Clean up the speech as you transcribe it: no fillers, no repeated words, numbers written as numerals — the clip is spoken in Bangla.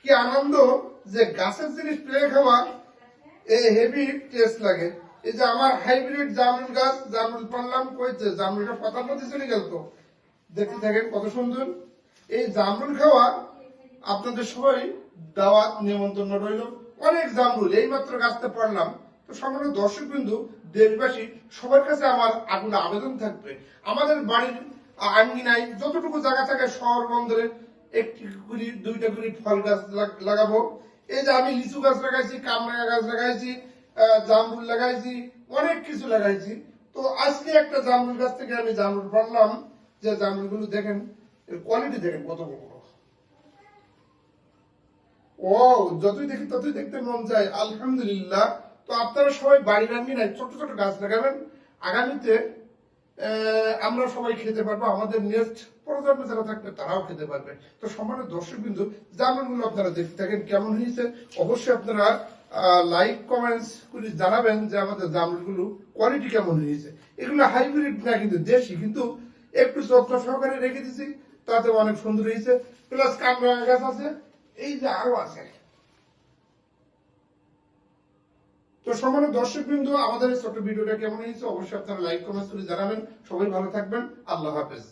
কি আনন্দ যে গাছের জিনিস পেয়ে খাওয়া হেভি টেস্ট লাগে। এই যে আমার হাইব্রিড জামরুল গাছ, জামরুল পারলাম কইছে, জামরুলটা পাতার মধ্যে চলে গেল তো দেখতে থাকেন কত সুন্দর। এই জামরুল খাওয়া আপনাদের সবাই দাওয়াত নিমন্ত্রণ রইল। অনেক জামরুল এই মাত্র গাছতে পারলাম। তো সম্মানিত দর্শক বিন্দু, দেশবাসী সবার কাছে আমার আকুল আবেদন থাকবে, আমাদের বাড়ির আঙ্গিনায় যতটুকু জায়গা থাকে শহর বন্দরে একটি করে দুইটা করে ফল গাছ লাগাবো। এই যে আমি লিচু গাছ লাগাইছি, কামরাঙা গাছ লাগাইছি, জামরুল লাগাইছি, অনেক কিছু লাগাইছি। তো আজকে একটা জামরুল গাছ থেকে আমি জামরুল পারলাম, যে জামরুল গুলো দেখেন, এর কোয়ালিটি দেখেন কত বড়। ও যতই দেখি ততই দেখতে মন চায়, আলহামদুলিল্লাহ। তো আপনারা সবাই বাড়ির আঙ্গিনায় ছোট ছোট গাছ লাগাবেন। আগামীতে আমরা সবাই খেতে পারবো, আমাদের নেক্সট প্রজন্ম যারা থাকবে তারাও খেতে পারবে। তো সম্মানিত দর্শক বিন্দু, জামরুলগুলো আপনারা দেখতে থাকেন কেমন হয়েছে। অবশ্যই আপনারা লাইক কমেন্টস করে জানাবেন যে আমাদের জামরুলগুলো কোয়ালিটি কেমন হয়েছে। এগুলো হাইব্রিড না, কিন্তু দেশি, কিন্তু একটু যত্ন সহকারে রেখে দিয়েছি, তাতে অনেক সুন্দর হয়েছে। প্লাস কামরাঙা গাছ আছে, এই যে আরো আছে। তো সম্মানিত দর্শক বিন্দু, আমাদের এই ছোট্ট ভিডিওটা কেমন হয়েছে অবশ্যই আপনারা লাইক কমেন্ট করে জানাবেন। সবাই ভালো থাকবেন, আল্লাহ হাফেজ।